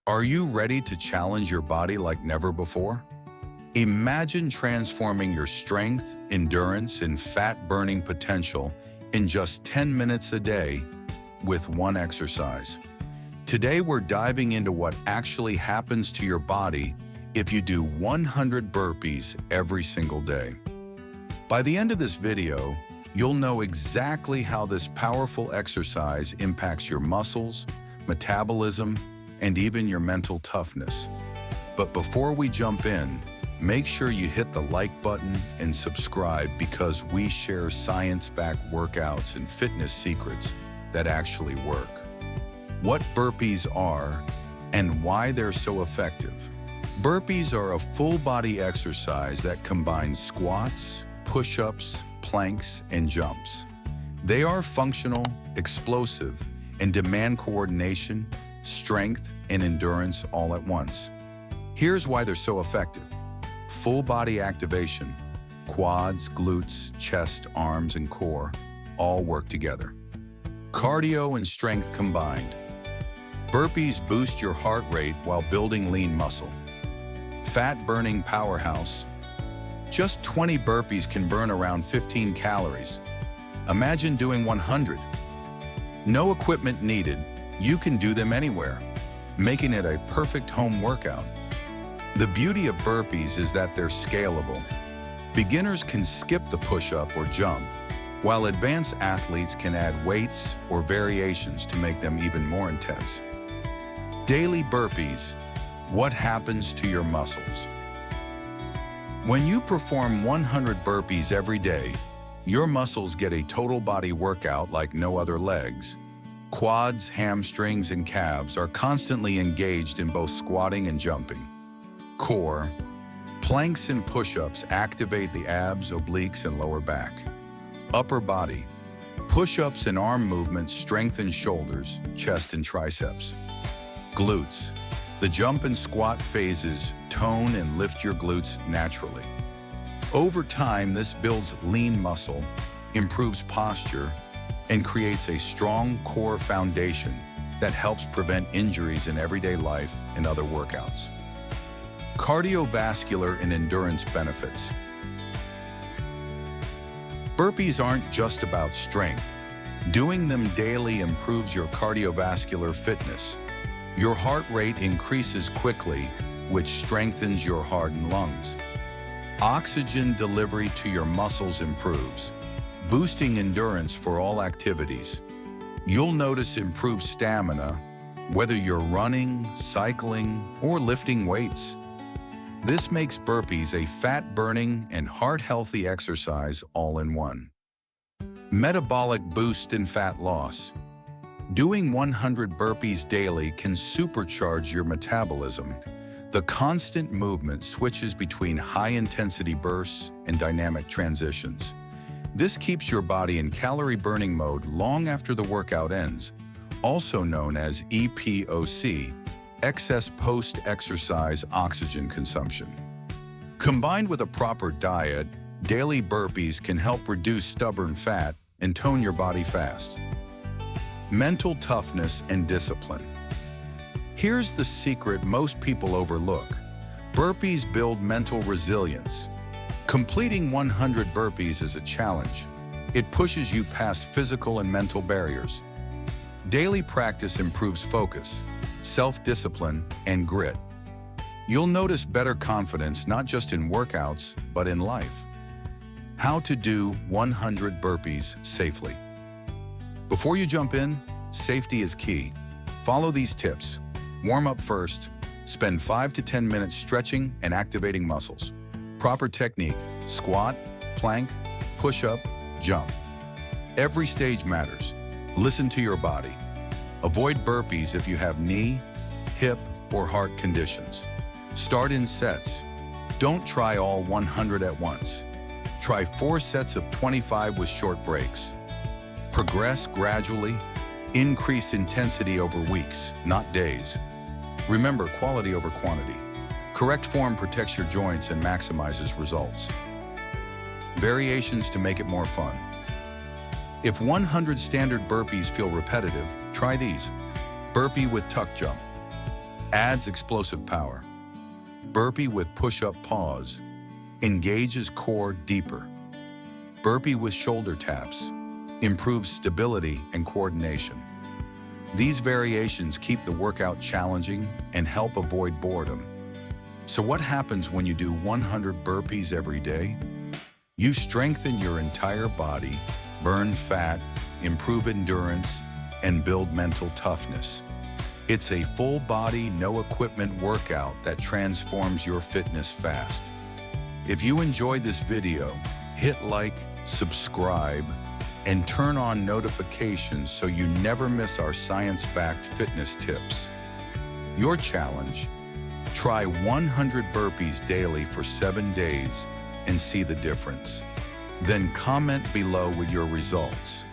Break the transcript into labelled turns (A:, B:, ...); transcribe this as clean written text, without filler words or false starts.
A: Are you ready to challenge your body like never before? Imagine transforming your strength, endurance, and fat-burning potential in just 10 minutes a day with one exercise. Today, we're diving into what actually happens to your body if you do 100 burpees every single day. By the end of this video, you'll know exactly how this powerful exercise impacts your muscles, metabolism, and even your mental toughness. But before we jump in, make sure you hit the like button and subscribe because we share science-backed workouts and fitness secrets that actually work. What burpees are and why they're so effective. Burpees are a full-body exercise that combines squats, push-ups, planks, and jumps. They are functional, explosive, and demand coordination, strength, and endurance all at once. Here's why they're so effective. Full body activation, quads, glutes, chest, arms, and core all work together. Cardio and strength combined. Burpees boost your heart rate while building lean muscle. Fat-burning powerhouse. Just 20 burpees can burn around 15 calories. Imagine doing 100. No equipment needed. You can do them anywhere, making it a perfect home workout. The beauty of burpees is that they're scalable. Beginners can skip the push-up or jump, while advanced athletes can add weights or variations to make them even more intense. Daily burpees. What happens to your muscles? When you perform 100 burpees every day, your muscles get a total body workout like no other legs. Quads, hamstrings, and calves are constantly engaged in both squatting and jumping. Core. Planks and push-ups activate the abs, obliques, and lower back. Upper body. Push-ups and arm movements strengthen shoulders, chest, and triceps. Glutes. The jump and squat phases tone and lift your glutes naturally. Over time, this builds lean muscle, improves posture, and creates a strong core foundation that helps prevent injuries in everyday life and other workouts. Cardiovascular and endurance benefits. Burpees aren't just about strength. Doing them daily improves your cardiovascular fitness. Your heart rate increases quickly, which strengthens your heart and lungs. Oxygen delivery to your muscles improves, boosting endurance for all activities. You'll notice improved stamina, whether you're running, cycling, or lifting weights. This makes burpees a fat-burning and heart-healthy exercise all in one. Metabolic boost and fat loss. Doing 100 burpees daily can supercharge your metabolism. The constant movement switches between high-intensity bursts and dynamic transitions. This keeps your body in calorie-burning mode long after the workout ends, also known as EPOC, excess post-exercise oxygen consumption. Combined with a proper diet, daily burpees can help reduce stubborn fat and tone your body fast. Mental toughness and discipline. Here's the secret most people overlook. Burpees build mental resilience. Completing 100 burpees is a challenge. It pushes you past physical and mental barriers. Daily practice improves focus, self-discipline, and grit. You'll notice better confidence not just in workouts, but in life. How to do 100 burpees safely. Before you jump in, safety is key. Follow these tips. Warm up first. Spend 5 to 10 minutes stretching and activating muscles. Proper technique: squat, plank, push-up, jump. Every stage matters. Listen to your body. Avoid burpees if you have knee, hip, or heart conditions. Start in sets. Don't try all 100 at once. Try 4 sets of 25 with short breaks. Progress gradually. Increase intensity over weeks, not days. Remember, quality over quantity. Correct form protects your joints and maximizes results. Variations to make it more fun. If 100 standard burpees feel repetitive, try these. Burpee with tuck jump. Adds explosive power. Burpee with push-up pause. Engages core deeper. Burpee with shoulder taps. Improves stability and coordination. These variations keep the workout challenging and help avoid boredom. So what happens when you do 100 burpees every day? You strengthen your entire body, burn fat, improve endurance, and build mental toughness. It's a full-body, no-equipment workout that transforms your fitness fast. If you enjoyed this video, hit like, subscribe, and turn on notifications so you never miss our science-backed fitness tips. Your challenge: try 100 burpees daily for 7 days and see the difference. Then comment below with your results.